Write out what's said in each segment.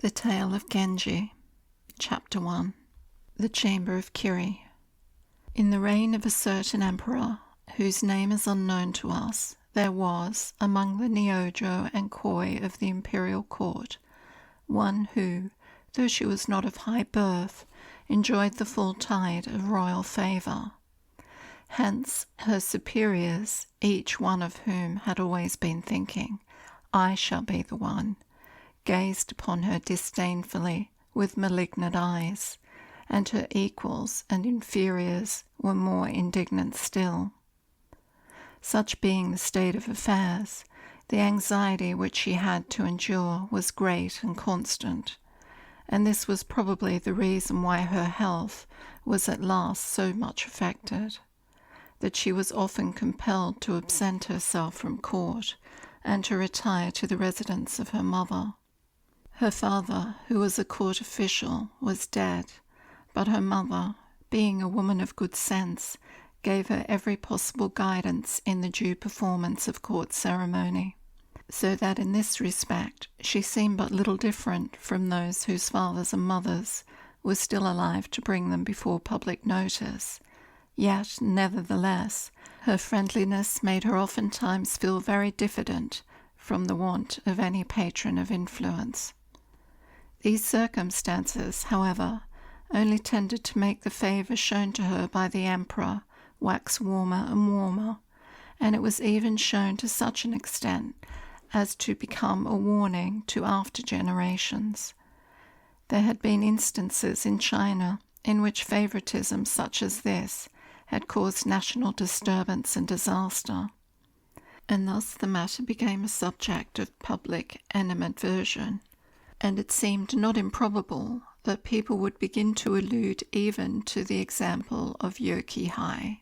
The Tale of Genji, Chapter 1. The Chamber of Kiri. In the reign of a certain emperor, whose name is unknown to us, there was, among the Niojo and Koi of the imperial court, one who, though she was not of high birth, enjoyed the full tide of royal favour. Hence her superiors, each one of whom had always been thinking, "I shall be the one," gazed upon her disdainfully with malignant eyes, and her equals and inferiors were more indignant still. Such being the state of affairs, the anxiety which she had to endure was great and constant, and this was probably the reason why her health was at last so much affected, that she was often compelled to absent herself from court and to retire to the residence of her mother. Her father, who was a court official, was dead, but her mother, being a woman of good sense, gave her every possible guidance in the due performance of court ceremony, so that in this respect she seemed but little different from those whose fathers and mothers were still alive to bring them before public notice. Yet, nevertheless, her friendliness made her oftentimes feel very diffident from the want of any patron of influence. These circumstances, however, only tended to make the favour shown to her by the emperor wax warmer and warmer, and it was even shown to such an extent as to become a warning to after generations. There had been instances in China in which favouritism such as this had caused national disturbance and disaster, and thus the matter became a subject of public animadversion, and it seemed not improbable that people would begin to allude even to the example of Yoki-hai.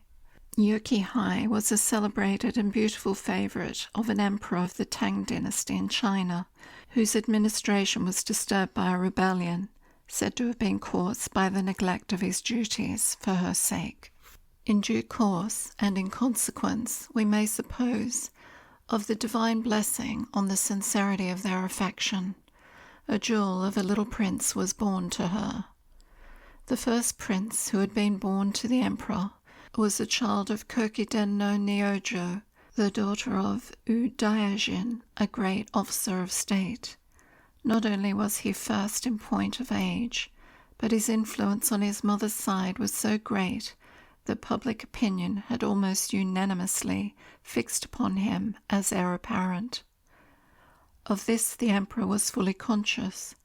Yoki-hai was a celebrated and beautiful favourite of an emperor of the Tang dynasty in China, whose administration was disturbed by a rebellion, said to have been caused by the neglect of his duties for her sake. In due course, and in consequence, we may suppose, of the divine blessing on the sincerity of their affection, a jewel of a little prince was born to her. The first prince who had been born to the emperor was a child of Kokiden no Niojo, the daughter of Udaijin, a great officer of state. Not only was he first in point of age, but his influence on his mother's side was so great that public opinion had almost unanimously fixed upon him as heir apparent. Of this the emperor was fully conscious,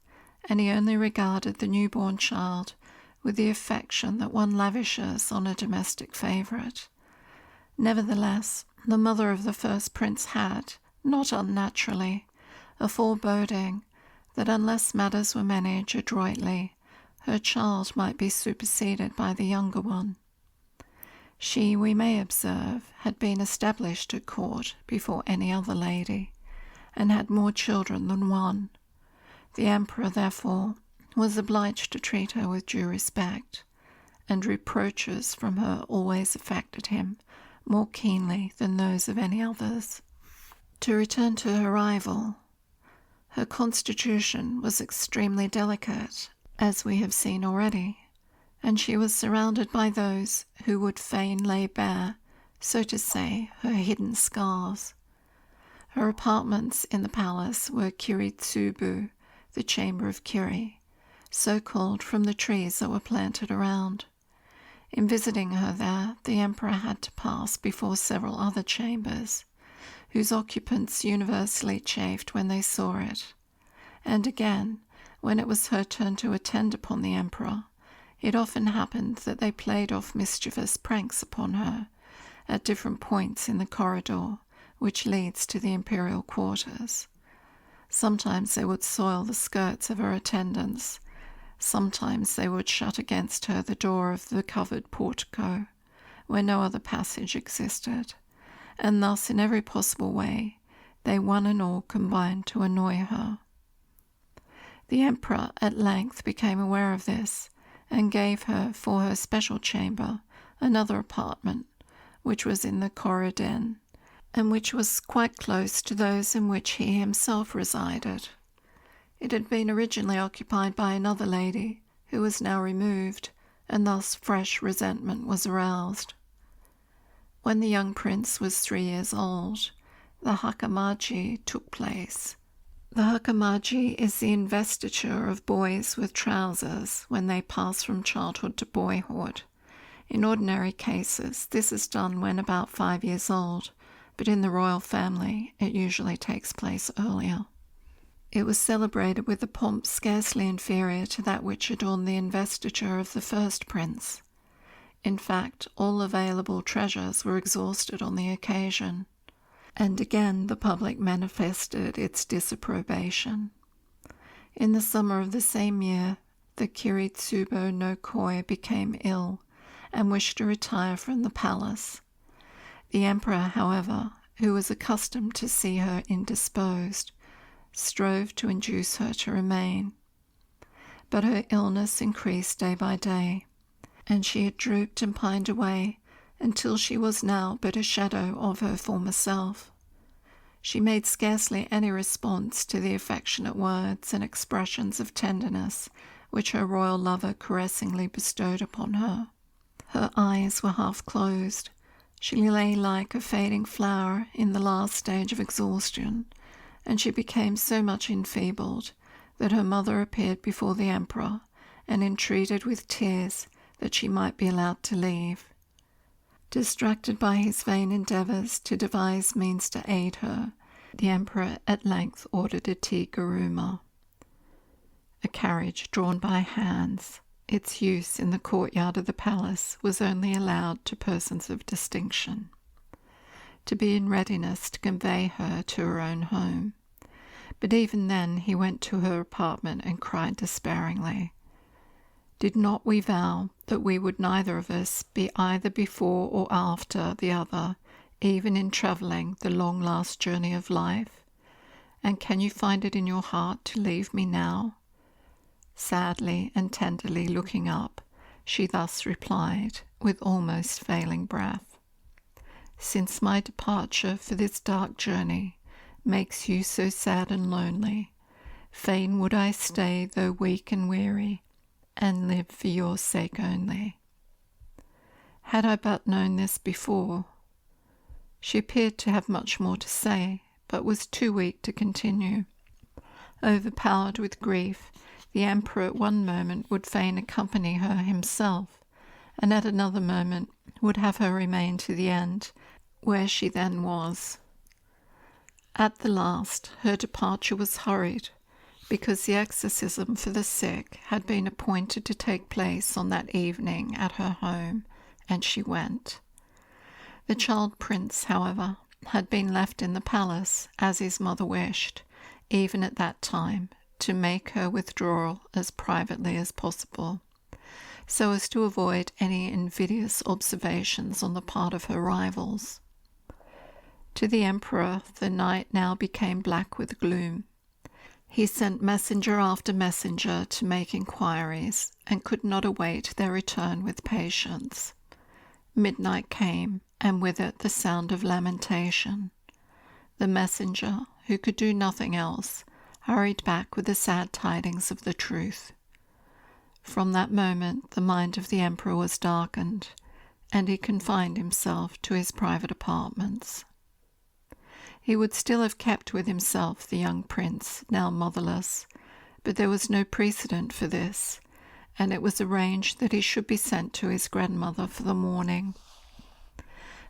and he only regarded the newborn child with the affection that one lavishes on a domestic favourite. Nevertheless, the mother of the first prince had, not unnaturally, a foreboding that unless matters were managed adroitly, her child might be superseded by the younger one. She, we may observe, had been established at court before any other lady, and had more children than one. The emperor, therefore, was obliged to treat her with due respect, and reproaches from her always affected him more keenly than those of any others. To return to her rival, her constitution was extremely delicate, as we have seen already, and she was surrounded by those who would fain lay bare, so to say, her hidden scars. Her apartments in the palace were Kiritsubu, the Chamber of Kiri, so called from the trees that were planted around. In visiting her there, the emperor had to pass before several other chambers, whose occupants universally chafed when they saw it. And again, when it was her turn to attend upon the emperor, it often happened that they played off mischievous pranks upon her at different points in the corridor which leads to the imperial quarters. Sometimes they would soil the skirts of her attendants, sometimes they would shut against her the door of the covered portico, where no other passage existed, and thus in every possible way they one and all combined to annoy her. The emperor at length became aware of this, and gave her for her special chamber another apartment, which was in the corridor, and which was quite close to those in which he himself resided. It had been originally occupied by another lady, who was now removed, and thus fresh resentment was aroused. When the young prince was 3 years old, the hakamaji took place. The hakamaji is the investiture of boys with trousers when they pass from childhood to boyhood. In ordinary cases, this is done when about 5 years old, but in the royal family it usually takes place earlier. It was celebrated with a pomp scarcely inferior to that which adorned the investiture of the first prince. In fact, all available treasures were exhausted on the occasion, and again the public manifested its disapprobation. In the summer of the same year, the Kiritsubo no Koi became ill and wished to retire from the palace. The emperor, however, who was accustomed to see her indisposed, strove to induce her to remain. But her illness increased day by day, and she had drooped and pined away until she was now but a shadow of her former self. She made scarcely any response to the affectionate words and expressions of tenderness which her royal lover caressingly bestowed upon her. Her eyes were half closed. She lay like a fading flower in the last stage of exhaustion, and she became so much enfeebled that her mother appeared before the emperor and entreated with tears that she might be allowed to leave. Distracted by his vain endeavours to devise means to aid her, the emperor at length ordered a tea-guruma, a carriage drawn by hands. Its use in the courtyard of the palace was only allowed to persons of distinction, to be in readiness to convey her to her own home. But even then he went to her apartment and cried despairingly, "Did not we vow that we would neither of us be either before or after the other, even in travelling the long last journey of life? And can you find it in your heart to leave me now?" Sadly and tenderly looking up, she thus replied, with almost failing breath, "Since my departure for this dark journey makes you so sad and lonely, fain would I stay though weak and weary, and live for your sake only. Had I but known this before." She appeared to have much more to say, but was too weak to continue. Overpowered with grief, the emperor at one moment would fain accompany her himself, and at another moment would have her remain to the end, where she then was. At the last, her departure was hurried, because the exorcism for the sick had been appointed to take place on that evening at her home, and she went. The child prince, however, had been left in the palace, as his mother wished, even at that time, to make her withdrawal as privately as possible, so as to avoid any invidious observations on the part of her rivals. To the emperor the night now became black with gloom. He sent messenger after messenger to make inquiries, and could not await their return with patience. Midnight came, and with it the sound of lamentation. The messenger, who could do nothing else, hurried back with the sad tidings of the truth. From that moment the mind of the emperor was darkened, and he confined himself to his private apartments. He would still have kept with himself the young prince, now motherless, but there was no precedent for this, and it was arranged that he should be sent to his grandmother for the mourning.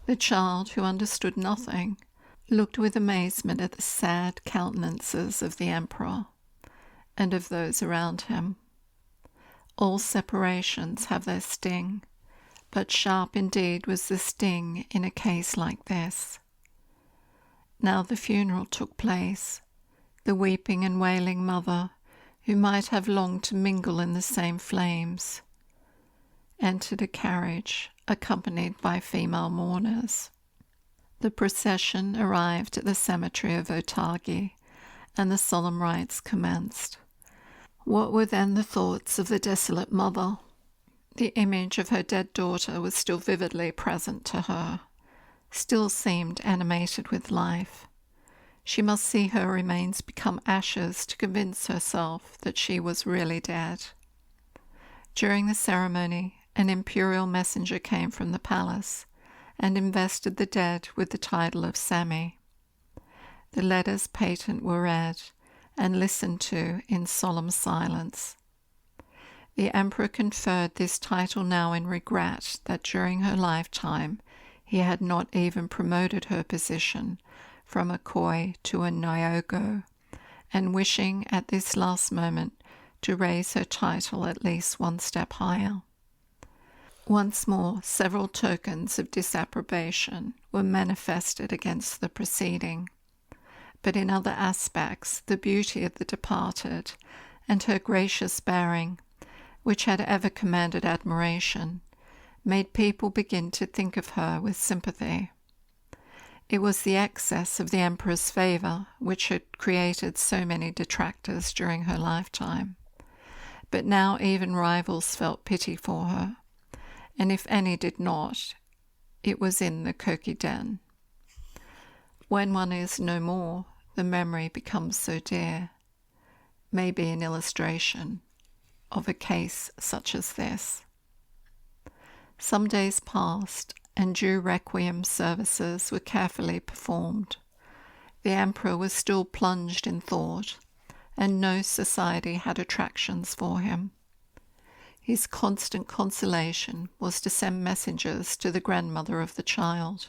The child, who understood nothing, looked with amazement at the sad countenances of the emperor and of those around him. All separations have their sting, but sharp indeed was the sting in a case like this. Now the funeral took place. The weeping and wailing mother, who might have longed to mingle in the same flames, entered a carriage accompanied by female mourners. The procession arrived at the cemetery of Otagi, and the solemn rites commenced. What were then the thoughts of the desolate mother? The image of her dead daughter was still vividly present to her, still seemed animated with life. She must see her remains become ashes to convince herself that she was really dead. During the ceremony, an imperial messenger came from the palace and invested the dead with the title of Sami. The letters patent were read and listened to in solemn silence. The emperor conferred this title now in regret that during her lifetime he had not even promoted her position from a koi to a nyogo, and wishing at this last moment to raise her title at least one step higher. Once more, several tokens of disapprobation were manifested against the proceeding, but in other aspects the beauty of the departed and her gracious bearing, which had ever commanded admiration, made people begin to think of her with sympathy. It was the excess of the emperor's favour which had created so many detractors during her lifetime, but now even rivals felt pity for her, and if any did not, it was in the Kokiden. When one is no more, the memory becomes so dear, may be an illustration of a case such as this. Some days passed, and due requiem services were carefully performed. The emperor was still plunged in thought, and no society had attractions for him. His constant consolation was to send messengers to the grandmother of the child,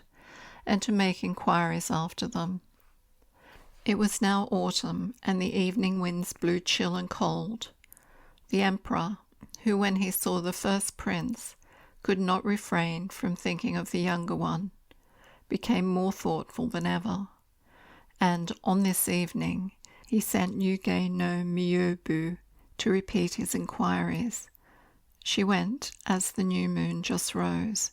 and to make inquiries after them. It was now autumn, and the evening winds blew chill and cold. The emperor, who when he saw the first prince could not refrain from thinking of the younger one, became more thoughtful than ever, and on this evening he sent Yuge no Miyobu to repeat his inquiries. She went as the new moon just rose,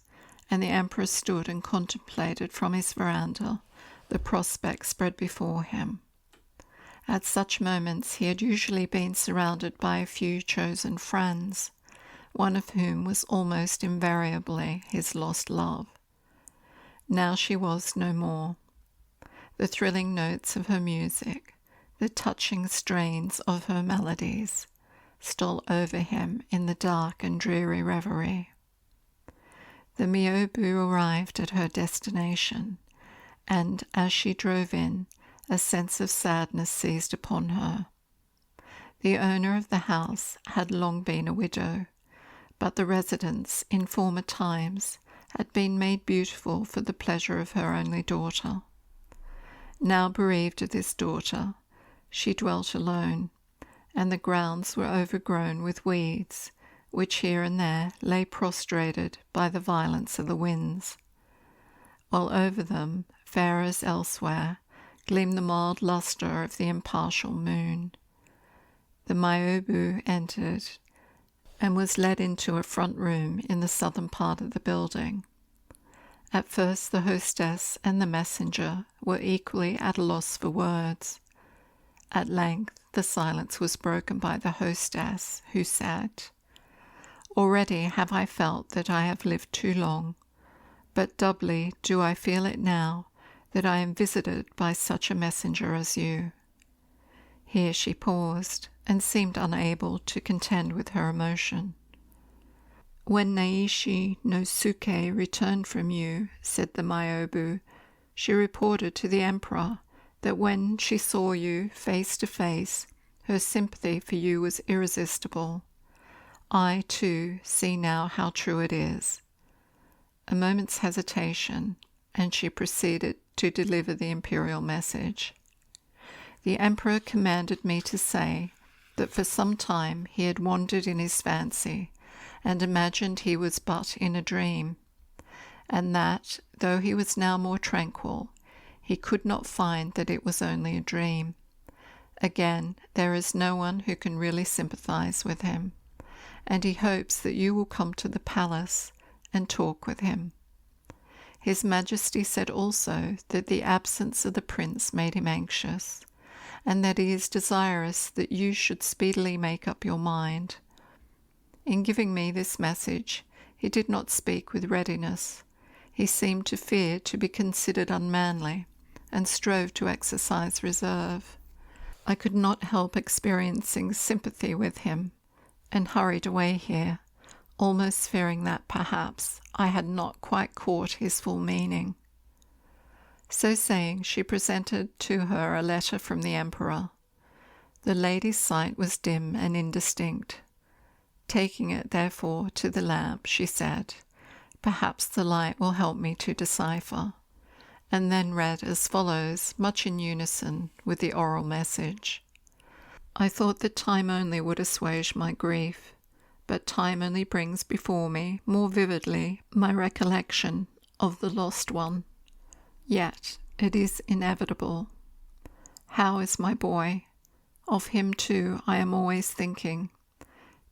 and the emperor stood and contemplated from his veranda the prospect spread before him. At such moments he had usually been surrounded by a few chosen friends, one of whom was almost invariably his lost love. Now she was no more. The thrilling notes of her music, the touching strains of her melodies, stole over him in the dark and dreary reverie. The Miyobu arrived at her destination, and as she drove in, a sense of sadness seized upon her. The owner of the house had long been a widow, but the residence in former times had been made beautiful for the pleasure of her only daughter. Now bereaved of this daughter, she dwelt alone, and the grounds were overgrown with weeds, which here and there lay prostrated by the violence of the winds, while over them, fair as elsewhere, gleamed the mild lustre of the impartial moon. The Miyobu entered, and was led into a front room in the southern part of the building. At first the hostess and the messenger were equally at a loss for words. At length the silence was broken by the hostess, who said, "Already have I felt that I have lived too long, but doubly do I feel it now that I am visited by such a messenger as you." Here she paused, and seemed unable to contend with her emotion. "When Naishi no Suke returned from you," said the Miyobu, "she reported to the emperor that when she saw you face to face, her sympathy for you was irresistible. I, too, see now how true it is." A moment's hesitation, and she proceeded to deliver the imperial message. "The emperor commanded me to say that for some time he had wandered in his fancy, and imagined he was but in a dream, and that, though he was now more tranquil, he could not find that it was only a dream. Again, there is no one who can really sympathize with him, and he hopes that you will come to the palace and talk with him. His Majesty said also that the absence of the prince made him anxious, and that he is desirous that you should speedily make up your mind. In giving me this message, he did not speak with readiness. He seemed to fear to be considered unmanly, and strove to exercise reserve. I could not help experiencing sympathy with him, and hurried away here, almost fearing that perhaps I had not quite caught his full meaning. So saying, she presented to her a letter from the Emperor. The lady's sight was dim and indistinct. Taking it, therefore, to the lamp, she said, "Perhaps the light will help me to decipher," and then read as follows, much in unison with the oral message. "I thought that time only would assuage my grief, but time only brings before me more vividly my recollection of the lost one. Yet it is inevitable. How is my boy? Of him too I am always thinking.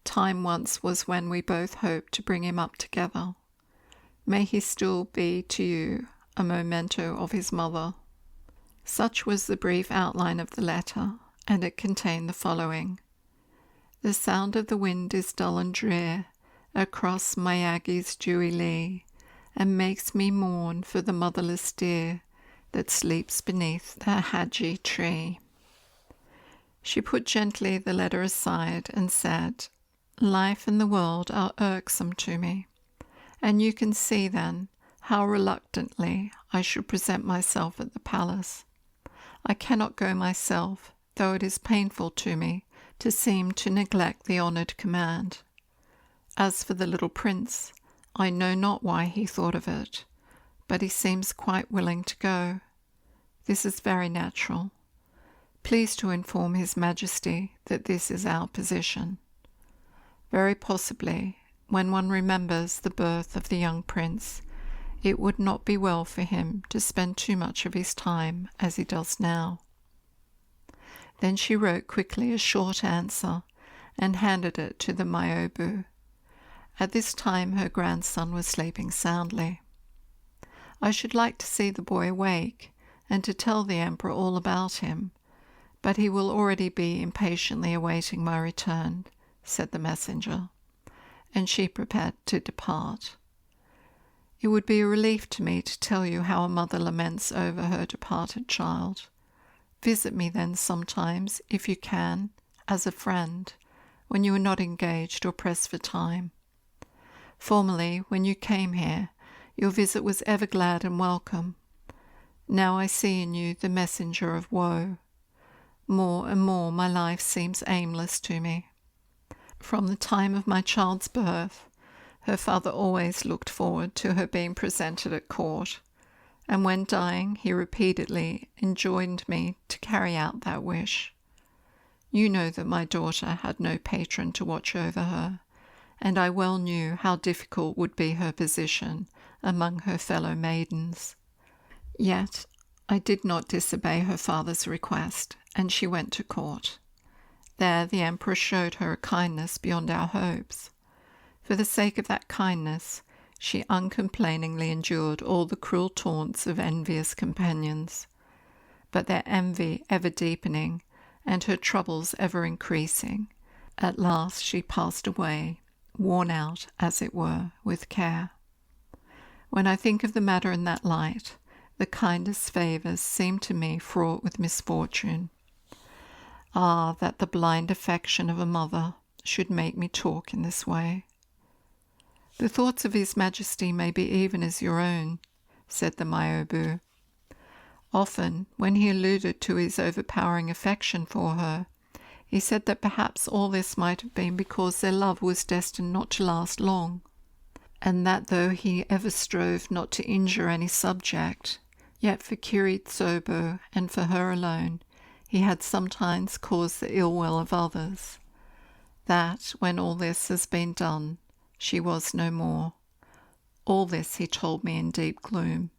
Time once was when we both hoped to bring him up together. May he still be to you a memento of his mother." Such was the brief outline of the letter, and it contained the following. "The sound of the wind is dull and drear across Miyagi's dewy lea, and makes me mourn for the motherless deer that sleeps beneath the haji tree." She put gently the letter aside and said, "Life and the world are irksome to me, and you can see then how reluctantly I should present myself at the palace. I cannot go myself, though it is painful to me to seem to neglect the honoured command. As for the little prince, I know not why he thought of it, but he seems quite willing to go. This is very natural. Please to inform His Majesty that this is our position. Very possibly, when one remembers the birth of the young prince, it would not be well for him to spend too much of his time as he does now." Then she wrote quickly a short answer and handed it to the Myobu. At this time her grandson was sleeping soundly. "I should like to see the boy awake, and to tell the Emperor all about him, but he will already be impatiently awaiting my return," said the messenger, and she prepared to depart. "It would be a relief to me to tell you how a mother laments over her departed child. Visit me then sometimes, if you can, as a friend, when you are not engaged or pressed for time. Formerly, when you came here, your visit was ever glad and welcome. Now I see in you the messenger of woe. More and more my life seems aimless to me. From the time of my child's birth, her father always looked forward to her being presented at court, and when dying he repeatedly enjoined me to carry out that wish. You know that my daughter had no patron to watch over her, and I well knew how difficult would be her position among her fellow maidens. Yet I did not disobey her father's request, and she went to court. There the Emperor showed her a kindness beyond our hopes. For the sake of that kindness, she uncomplainingly endured all the cruel taunts of envious companions. But their envy ever deepening, and her troubles ever increasing, at last she passed away, worn out, as it were, with care. When I think of the matter in that light, the kindest favours seem to me fraught with misfortune. Ah, that the blind affection of a mother should make me talk in this way." "The thoughts of His Majesty may be even as your own," said the Myobu. "Often, when he alluded to his overpowering affection for her, he said that perhaps all this might have been because their love was destined not to last long, and that though he ever strove not to injure any subject, yet for Kiri Tsobo and for her alone, he had sometimes caused the ill will of others. That, when all this has been done, she was no more. All this he told me in deep gloom,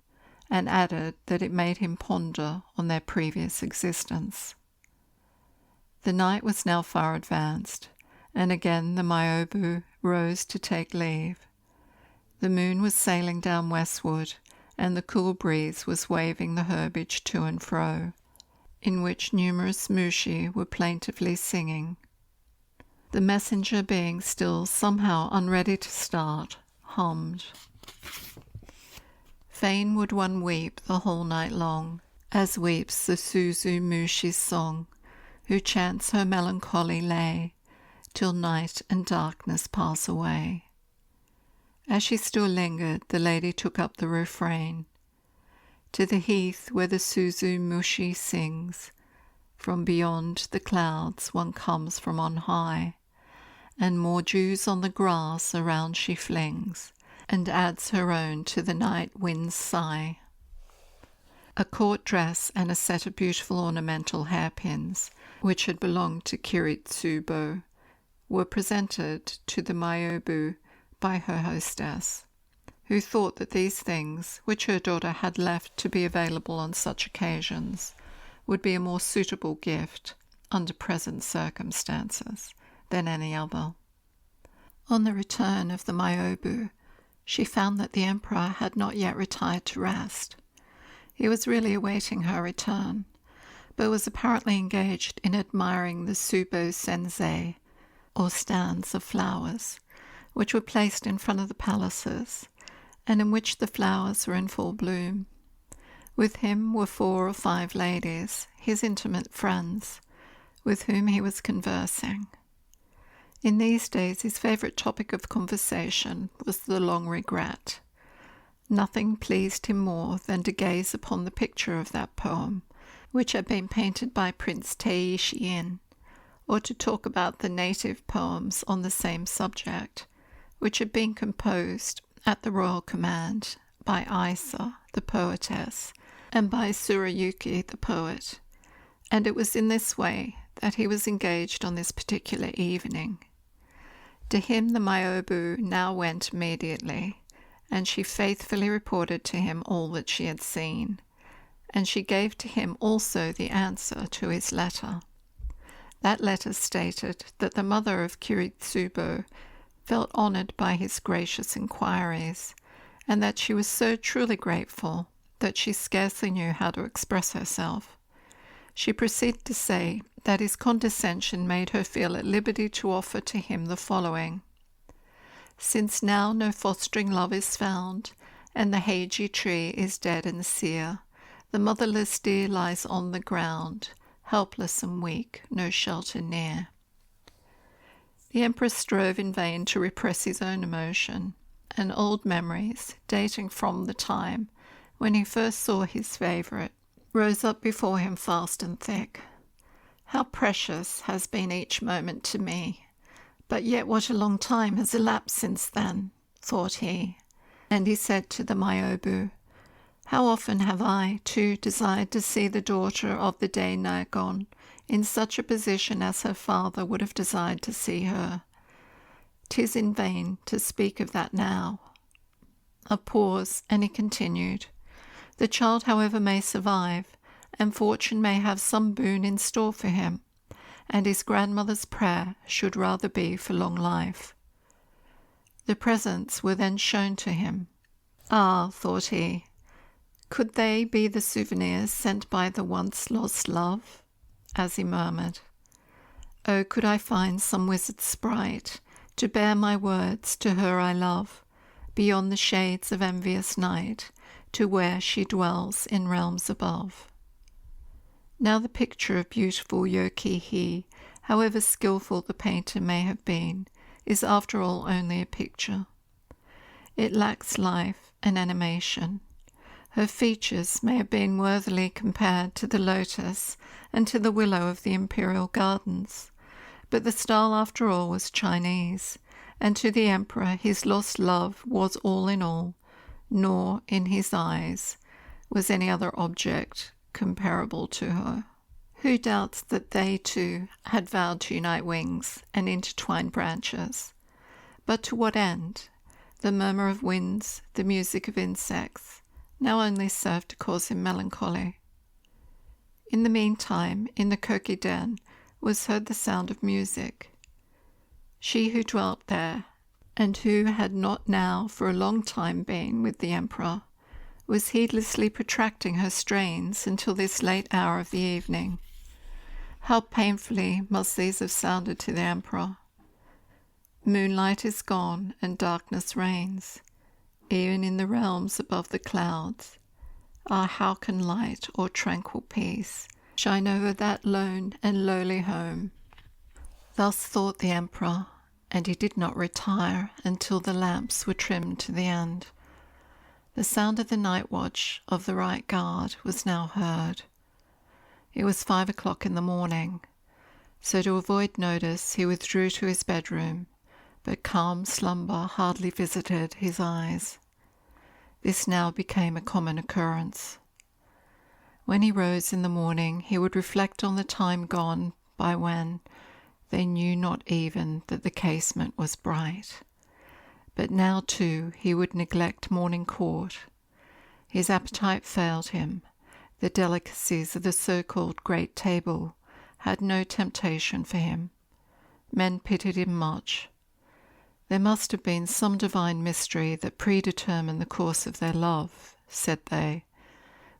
and added that it made him ponder on their previous existence." The night was now far advanced, and again the Myobu rose to take leave. The moon was sailing down westward, and the cool breeze was waving the herbage to and fro, in which numerous mushi were plaintively singing. The messenger, being still somehow unready to start, hummed, "Fain would one weep the whole night long, as weeps the Suzumushi's song, who chants her melancholy lay, till night and darkness pass away. As she still lingered, the lady took up the refrain. To the heath where the Suzumushi sings, from beyond the clouds one comes from on high, and more dews on the grass around she flings, and adds her own to the night wind's sigh. A court dress and a set of beautiful ornamental hairpins, which had belonged to Kiritsubo, were presented to the Mayobu by her hostess, who thought that these things, which her daughter had left to be available on such occasions, would be a more suitable gift, under present circumstances, than any other. On the return of the Mayobu, she found that the emperor had not yet retired to rest. He was really awaiting her return, but was apparently engaged in admiring the Subo Sensei, or stands of flowers, which were placed in front of the palaces, and in which the flowers were in full bloom. With him were 4 or 5 ladies, his intimate friends, with whom he was conversing. In these days his favourite topic of conversation was the long regret. Nothing pleased him more than to gaze upon the picture of that poem, which had been painted by Prince Teishin, or to talk about the native poems on the same subject, which had been composed at the royal command by Isa, the poetess, and by Tsurayuki, the poet, and it was in this way that he was engaged on this particular evening. To him the Mayobu now went immediately, and she faithfully reported to him all that she had seen, and she gave to him also the answer to his letter. That letter stated that the mother of Kiritsubo felt honoured by his gracious inquiries, and that she was so truly grateful that she scarcely knew how to express herself. She proceeded to say that his condescension made her feel at liberty to offer to him the following: "Since now no fostering love is found, and the Heiji tree is dead and sere, the motherless deer lies on the ground, helpless and weak, no shelter near." The emperor strove in vain to repress his own emotion, and old memories, dating from the time when he first saw his favourite, rose up before him fast and thick. How precious has been each moment to me! But yet what a long time has elapsed since then, thought he. And he said to the Mayobu, "How often have I, too, desired to see the daughter of the Dainagon in such a position as her father would have desired to see her. 'Tis in vain to speak of that now." A pause, and he continued, "The child, however, may survive, and fortune may have some boon in store for him, and his grandmother's prayer should rather be for long life." The presents were then shown to him. Ah, thought he, could they be the souvenirs sent by the once lost love? As he murmured, "Oh, could I find some wizard sprite to bear my words to her I love, beyond the shades of envious night, to where she dwells in realms above." Now the picture of beautiful Yoki-hi, however skilful the painter may have been, is after all only a picture. It lacks life and animation. Her features may have been worthily compared to the lotus and to the willow of the imperial gardens, but the style after all was Chinese, and to the emperor his lost love was all in all, nor in his eyes was any other object comparable to her. Who doubts that they too had vowed to unite wings and intertwine branches? But to what end? The murmur of winds, the music of insects, now only served to cause him melancholy. In the meantime, in the koki-den was heard the sound of music. She who dwelt there, and who had not now for a long time been with the emperor, was heedlessly protracting her strains until this late hour of the evening. How painfully must these have sounded to the emperor! Moonlight is gone, and darkness reigns, even in the realms above the clouds. Ah, how can light or tranquil peace shine over that lone and lowly home? Thus thought the emperor, and he did not retire until the lamps were trimmed to the end. The sound of the night watch of the right guard was now heard. It was 5 o'clock in the morning, so to avoid notice he withdrew to his bedroom, but calm slumber hardly visited his eyes. This now became a common occurrence. When he rose in the morning, he would reflect on the time gone by when they knew not even that the casement was bright. But now, too, he would neglect morning court. His appetite failed him. The delicacies of the so-called great table had no temptation for him. Men pitied him much. There must have been some divine mystery that predetermined the course of their love, said they,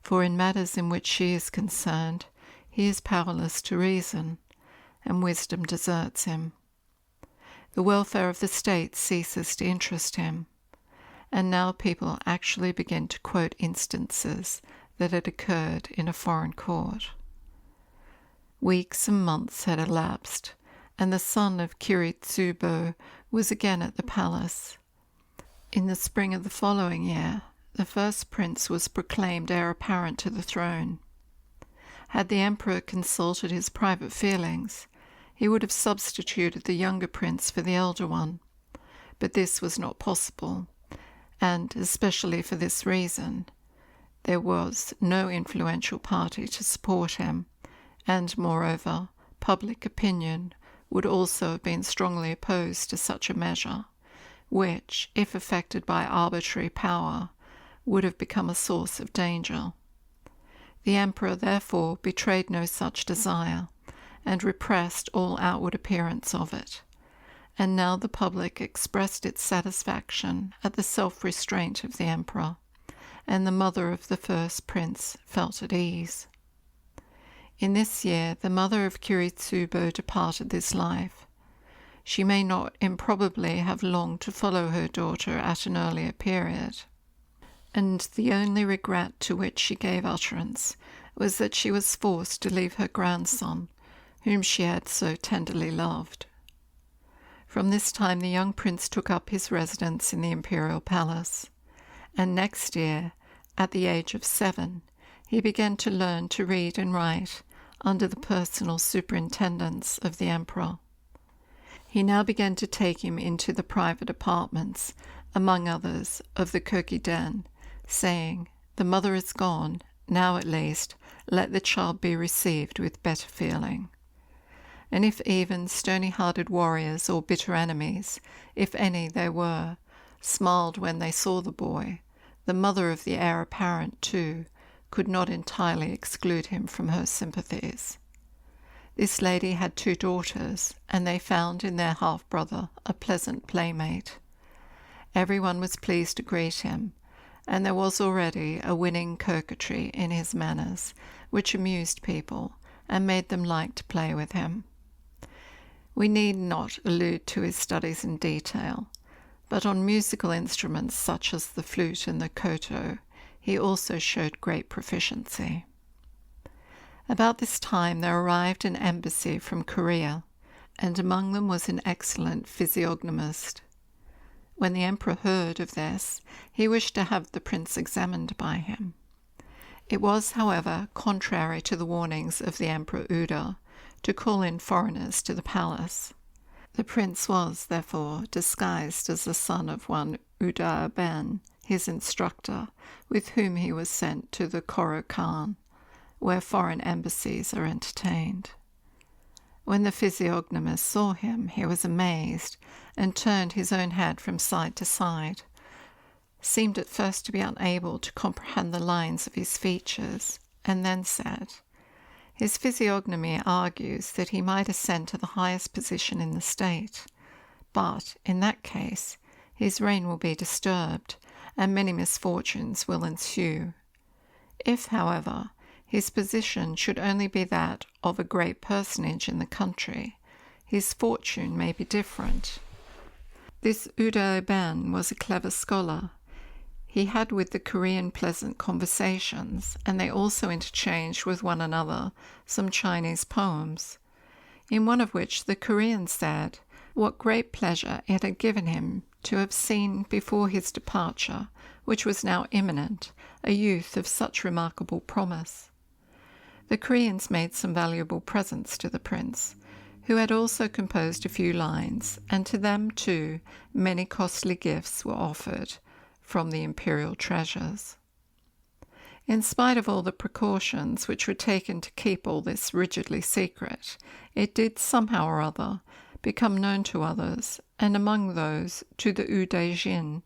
for in matters in which she is concerned, he is powerless to reason, and wisdom deserts him. The welfare of the state ceases to interest him, and now people actually begin to quote instances that had occurred in a foreign court. Weeks and months had elapsed, and the son of Kiritsubo was again at the palace. In the spring of the following year, the first prince was proclaimed heir apparent to the throne. Had the emperor consulted his private feelings, he would have substituted the younger prince for the elder one, but this was not possible, and especially for this reason, there was no influential party to support him, and moreover, public opinion would also have been strongly opposed to such a measure, which, if effected by arbitrary power, would have become a source of danger. The emperor therefore betrayed no such desire, and repressed all outward appearance of it, and now the public expressed its satisfaction at the self-restraint of the emperor, and the mother of the first prince felt at ease. In this year the mother of Kiritsubo departed this life. She may not improbably have longed to follow her daughter at an earlier period, and the only regret to which she gave utterance was that she was forced to leave her grandson, whom she had so tenderly loved. From this time the young prince took up his residence in the imperial palace, and next year, at the age of 7, he began to learn to read and write under the personal superintendence of the emperor. He now began to take him into the private apartments, among others, of the Kokiden, saying, "The mother is gone, now at least let the child be received with better feeling." And if even stony-hearted warriors or bitter enemies, if any there were, smiled when they saw the boy, the mother of the heir apparent, too, could not entirely exclude him from her sympathies. This lady had 2 daughters, and they found in their half-brother a pleasant playmate. Everyone was pleased to greet him, and there was already a winning coquetry in his manners, which amused people and made them like to play with him. We need not allude to his studies in detail, but on musical instruments such as the flute and the koto, he also showed great proficiency. About this time there arrived an embassy from Korea, and among them was an excellent physiognomist. When the emperor heard of this, he wished to have the prince examined by him. It was, however, contrary to the warnings of the Emperor Uda to call in foreigners to the palace. The prince was, therefore, disguised as the son of one Uda Ben, his instructor, with whom he was sent to the Koro-Khan, where foreign embassies are entertained. When the physiognomist saw him, he was amazed, and turned his own head from side to side, seemed at first to be unable to comprehend the lines of his features, and then said, "His physiognomy argues that he might ascend to the highest position in the state, but, in that case, his reign will be disturbed, and many misfortunes will ensue. If, however, his position should only be that of a great personage in the country, his fortune may be different." This Uda Ben was a clever scholar. He had with the Korean pleasant conversations, and they also interchanged with one another some Chinese poems, in one of which the Korean said what great pleasure it had given him to have seen before his departure, which was now imminent, a youth of such remarkable promise. The Koreans made some valuable presents to the prince, who had also composed a few lines, and to them, too, many costly gifts were offered from the imperial treasures. In spite of all the precautions which were taken to keep all this rigidly secret, it did somehow or other become known to others, and among those to the Udaijin,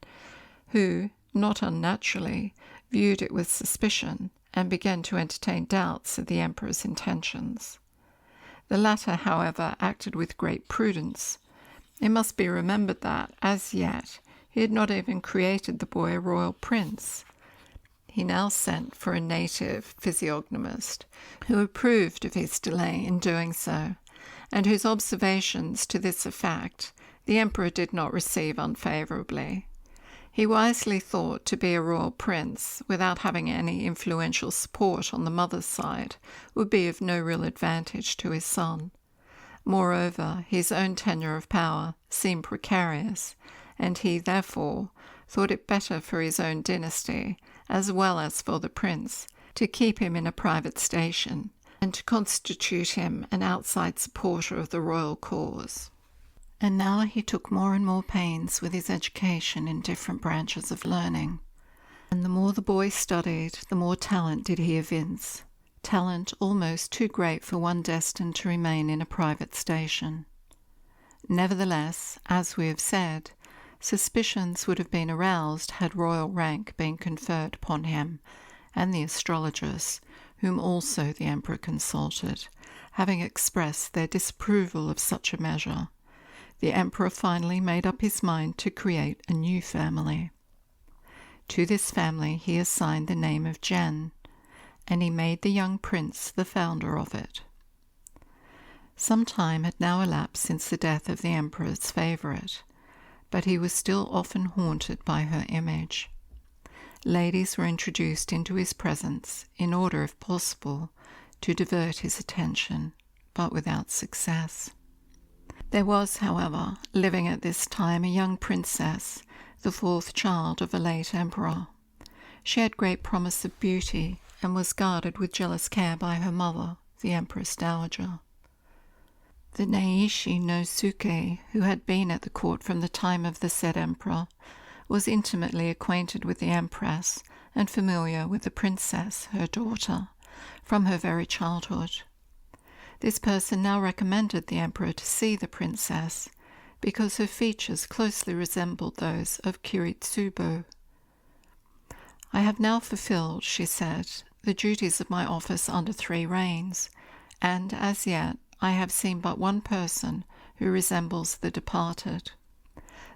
who, not unnaturally, viewed it with suspicion, and began to entertain doubts of the emperor's intentions. The latter, however, acted with great prudence. It must be remembered that, as yet, he had not even created the boy a royal prince. He now sent for a native physiognomist, who approved of his delay in doing so, and whose observations to this effect the emperor did not receive unfavourably. He wisely thought to be a royal prince, without having any influential support on the mother's side, would be of no real advantage to his son. Moreover, his own tenure of power seemed precarious, and he, therefore, thought it better for his own dynasty, as well as for the prince, to keep him in a private station, and to constitute him an outside supporter of the royal cause. And now he took more and more pains with his education in different branches of learning. And the more the boy studied, the more talent did he evince, talent almost too great for one destined to remain in a private station. Nevertheless, as we have said, suspicions would have been aroused had royal rank been conferred upon him, and the astrologers, whom also the emperor consulted, having expressed their disapproval of such a measure, the emperor finally made up his mind to create a new family. To this family he assigned the name of Gen, and he made the young prince the founder of it. Some time had now elapsed since the death of the emperor's favourite, but he was still often haunted by her image. Ladies were introduced into his presence in order, if possible, to divert his attention, but without success. There was, however, living at this time a young princess, the fourth child of a late emperor. She had great promise of beauty, and was guarded with jealous care by her mother, the Empress Dowager. The Naishi no Suke, who had been at the court from the time of the said emperor, was intimately acquainted with the empress, and familiar with the princess, her daughter, from her very childhood. This person now recommended the emperor to see the princess, because her features closely resembled those of Kiritsubo. "I have now fulfilled," she said, "the duties of my office under 3 reigns, and as yet I have seen but one person who resembles the departed.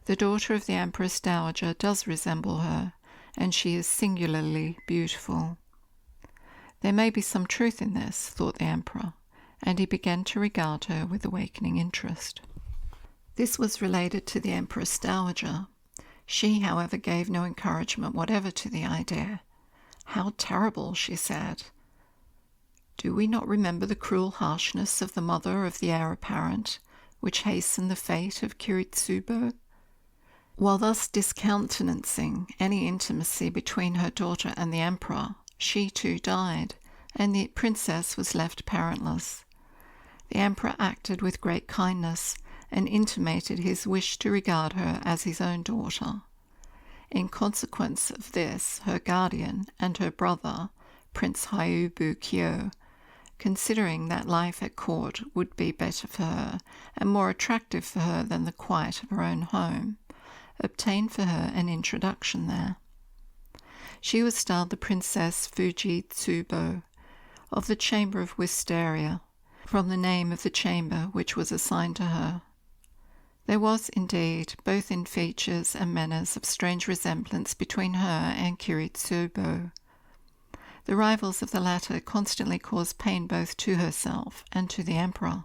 The daughter of the Empress Dowager does resemble her, and she is singularly beautiful." There may be some truth in this, thought the emperor, and he began to regard her with awakening interest. This was related to the Empress Dowager. She, however, gave no encouragement whatever to the idea. "How terrible," she said. "Do we not remember the cruel harshness of the mother of the heir apparent, which hastened the fate of Kiritsubo?" While thus discountenancing any intimacy between her daughter and the emperor, she too died, and the princess was left parentless. The emperor acted with great kindness, and intimated his wish to regard her as his own daughter. In consequence of this, her guardian and her brother, Prince Hyubu Kyo, considering that life at court would be better for her and more attractive for her than the quiet of her own home, obtained for her an introduction there. She was styled the Princess Fuji Tsubo, of the Chamber of Wisteria, from the name of the chamber which was assigned to her. There was, indeed, both in features and manners of strange resemblance between her and Kiritsubo. The rivals of the latter constantly caused pain both to herself and to the emperor.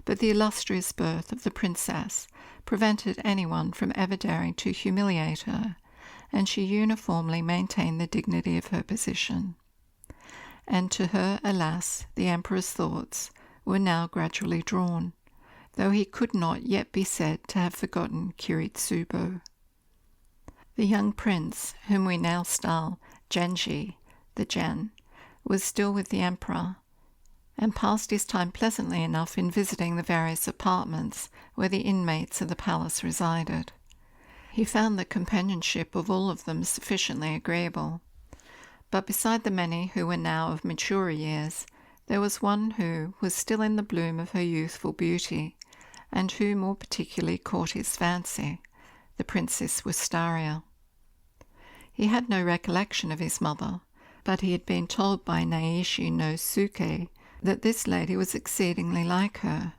But the illustrious birth of the princess prevented anyone from ever daring to humiliate her, and she uniformly maintained the dignity of her position. And to her, alas, the emperor's thoughts were now gradually drawn, though he could not yet be said to have forgotten Kiritsubo. The young prince, whom we now style Genji, the Gen, was still with the emperor, and passed his time pleasantly enough in visiting the various apartments where the inmates of the palace resided. He found the companionship of all of them sufficiently agreeable. But beside the many who were now of maturer years, there was one who was still in the bloom of her youthful beauty, and who more particularly caught his fancy, the Princess Wistaria. He had no recollection of his mother, but he had been told by Naishi no Suke that this lady was exceedingly like her,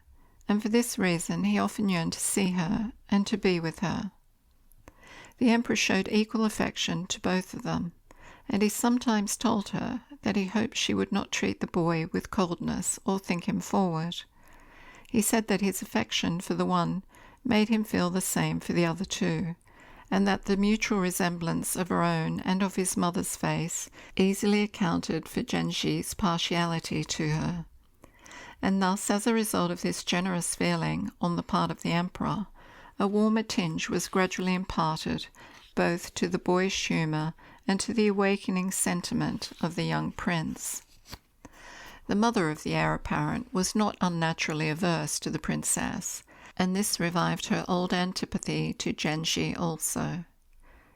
and for this reason he often yearned to see her and to be with her. The emperor showed equal affection to both of them, and he sometimes told her that he hoped she would not treat the boy with coldness or think him forward. He said that his affection for the one made him feel the same for the other too, and that the mutual resemblance of her own and of his mother's face easily accounted for Genji's partiality to her. And thus, as a result of this generous feeling on the part of the emperor, a warmer tinge was gradually imparted both to the boyish humour and to the awakening sentiment of the young prince. The mother of the heir apparent was not unnaturally averse to the princess, and this revived her old antipathy to Genji also.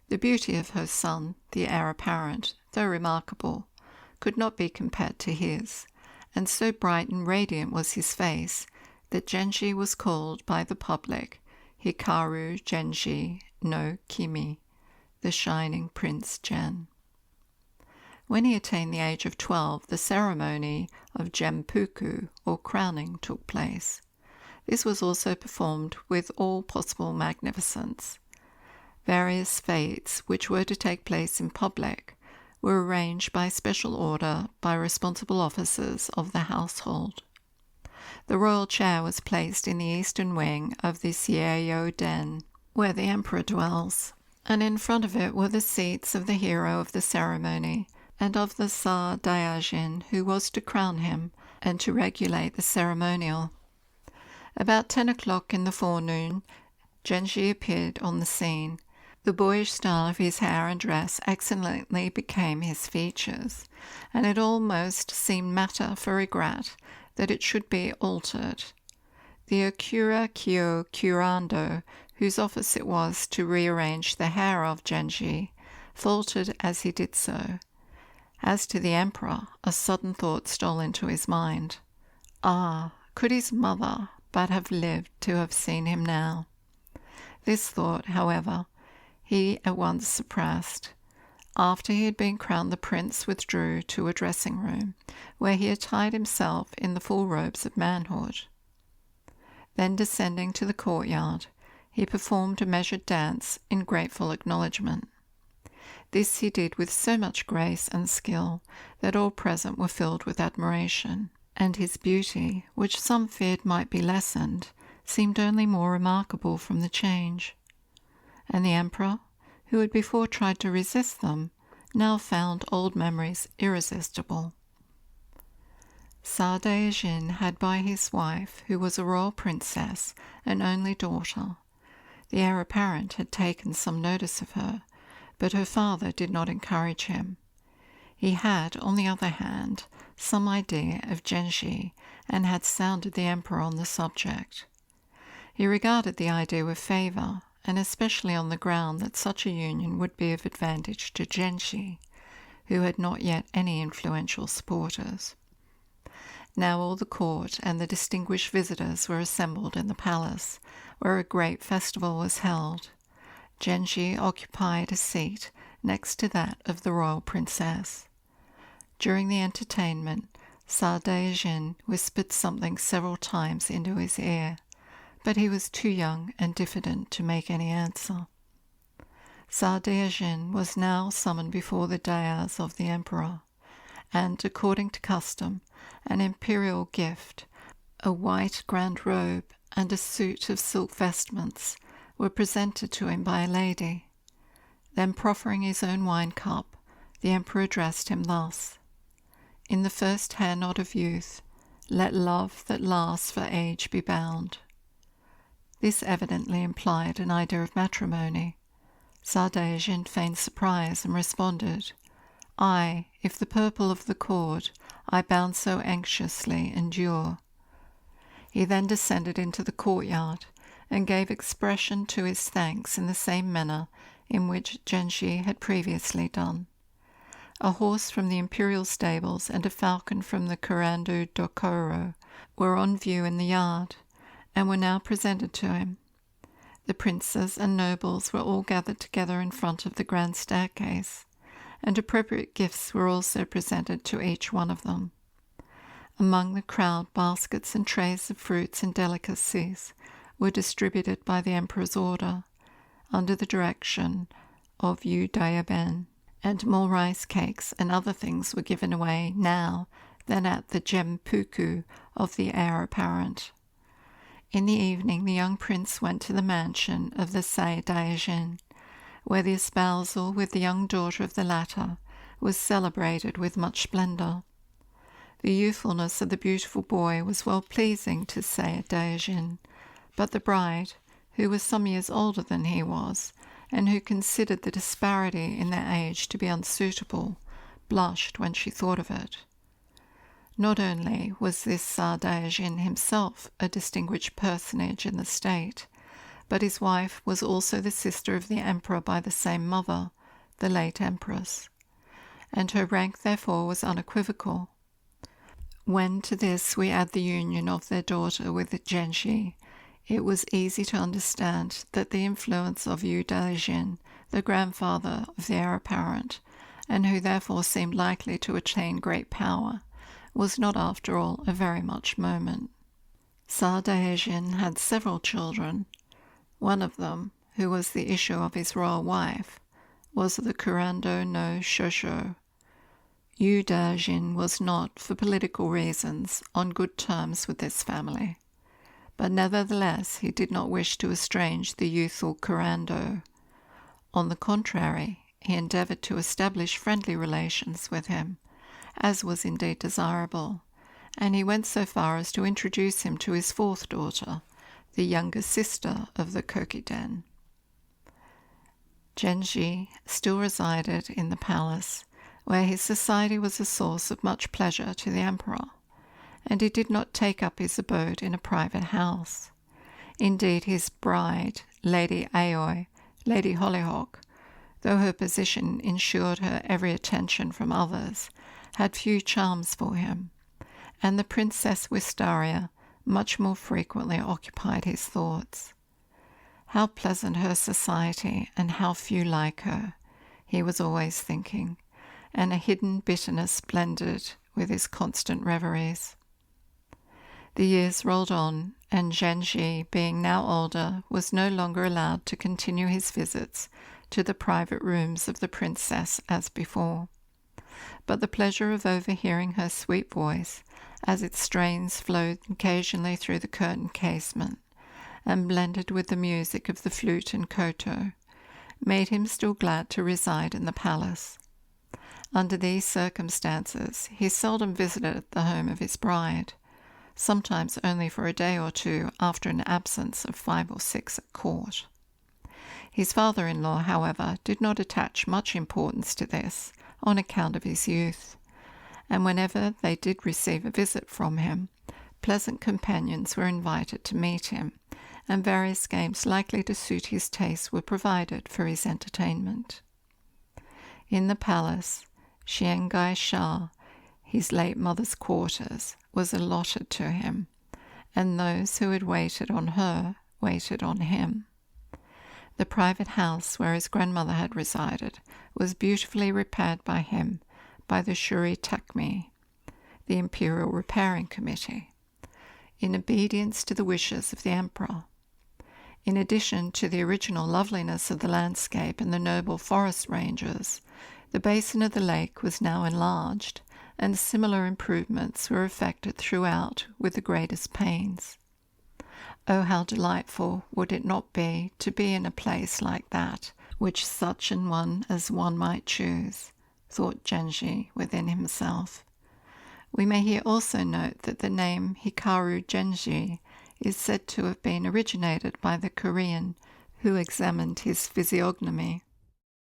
The beauty of her son, the heir apparent, though remarkable, could not be compared to his, and so bright and radiant was his face that Genji was called by the public Hikaru Genji no Kimi, the shining Prince Gen. When he attained the age of 12, the ceremony of Gempuku, or crowning, took place. This was also performed with all possible magnificence. Various fetes, which were to take place in public, were arranged by special order by responsible officers of the household. The royal chair was placed in the eastern wing of the Sieyo Den, where the emperor dwells, and in front of it were the seats of the hero of the ceremony and of the Sa Daijin who was to crown him and to regulate the ceremonial. About 10 o'clock in the forenoon, Genji appeared on the scene. The boyish style of his hair and dress excellently became his features, and it almost seemed matter for regret that it should be altered. The Akura Kyo Kurando, whose office it was to rearrange the hair of Genji, faltered as he did so. As to the emperor, a sudden thought stole into his mind. Ah, could his mother but have lived to have seen him now? This thought, however, he at once suppressed. After he had been crowned, the prince withdrew to a dressing-room, where he attired himself in the full robes of manhood. Then, descending to the courtyard, he performed a measured dance in grateful acknowledgment. This he did with so much grace and skill that all present were filled with admiration, and his beauty, which some feared might be lessened, seemed only more remarkable from the change. And the emperor, who had before tried to resist them, now found old memories irresistible. Sa Daijin had by his wife, who was a royal princess, an only daughter. The heir apparent had taken some notice of her, but her father did not encourage him. He had, on the other hand, some idea of Genji, and had sounded the emperor on the subject. He regarded the idea with favour, and especially on the ground that such a union would be of advantage to Genji, who had not yet any influential supporters. Now all the court and the distinguished visitors were assembled in the palace, where a great festival was held. Genji occupied a seat next to that of the royal princess. During the entertainment, Sa Daijin whispered something several times into his ear, but he was too young and diffident to make any answer. Sa Daijin was now summoned before the dais of the emperor, and, according to custom, an imperial gift, a white grand robe and a suit of silk vestments, were presented to him by a lady. Then proffering his own wine cup, the emperor addressed him thus: "In the first hair nod of youth, let love that lasts for age be bound." This evidently implied an idea of matrimony. Sadaijin feigned surprise and responded, "Ay, if the purple of the cord I bound so anxiously endure." He then descended into the courtyard and gave expression to his thanks in the same manner in which Genji had previously done. A horse from the imperial stables and a falcon from the Kurando Dokoro were on view in the yard, and were now presented to him. The princes and nobles were all gathered together in front of the grand staircase, and appropriate gifts were also presented to each one of them. Among the crowd, baskets and trays of fruits and delicacies were distributed by the emperor's order, under the direction of Yu Dayaben, and more rice cakes and other things were given away now than at the Gempuku of the heir apparent. In the evening the young prince went to the mansion of the Sadaijin, where the espousal with the young daughter of the latter was celebrated with much splendour. The youthfulness of the beautiful boy was well pleasing to Sadaijin, but the bride, who was some years older than he was, and who considered the disparity in their age to be unsuitable, blushed when she thought of it. Not only was this Sadaijin himself a distinguished personage in the state, but his wife was also the sister of the emperor by the same mother, the late empress, and her rank therefore was unequivocal. When to this we add the union of their daughter with Genji, it was easy to understand that the influence of Yu Daijin, the grandfather of the heir apparent, and who therefore seemed likely to attain great power, was not after all a very much moment. Sadaijin had several children. One of them, who was the issue of his royal wife, was the Kurando no Shosho. Yu Daijin was not, for political reasons, on good terms with this family, but nevertheless he did not wish to estrange the youthful Kurando. On the contrary, he endeavoured to establish friendly relations with him, as was indeed desirable, and he went so far as to introduce him to his fourth daughter, the younger sister of the Kokiden. Genji still resided in the palace, where his society was a source of much pleasure to the emperor, and he did not take up his abode in a private house. Indeed, his bride, Lady Aoi, Lady Hollyhock, though her position ensured her every attention from others, had few charms for him, and the Princess Wistaria much more frequently occupied his thoughts. How pleasant her society, and how few like her, he was always thinking, and a hidden bitterness blended with his constant reveries. The years rolled on, and Genji, being now older, was no longer allowed to continue his visits to the private rooms of the princess as before. But the pleasure of overhearing her sweet voice, as its strains flowed occasionally through the curtained casement, and blended with the music of the flute and koto, made him still glad to reside in the palace. Under these circumstances, he seldom visited the home of his bride, sometimes only for a day or two after an absence of 5 or 6 at court. His father-in-law, however, did not attach much importance to this on account of his youth, and whenever they did receive a visit from him, pleasant companions were invited to meet him, and various games likely to suit his taste were provided for his entertainment. In the palace, Xiangai Sha, his late mother's quarters, was allotted to him, and those who had waited on her waited on him. The private house where his grandmother had resided was beautifully repaired by him by the Shuri Takmi, the Imperial Repairing Committee, in obedience to the wishes of the emperor. In addition to the original loveliness of the landscape and the noble forest ranges, the basin of the lake was now enlarged, and similar improvements were effected throughout with the greatest pains. Oh, how delightful would it not be to be in a place like that, which such an one as one might choose, thought Genji within himself. We may here also note that the name Hikaru Genji is said to have been originated by the Korean who examined his physiognomy.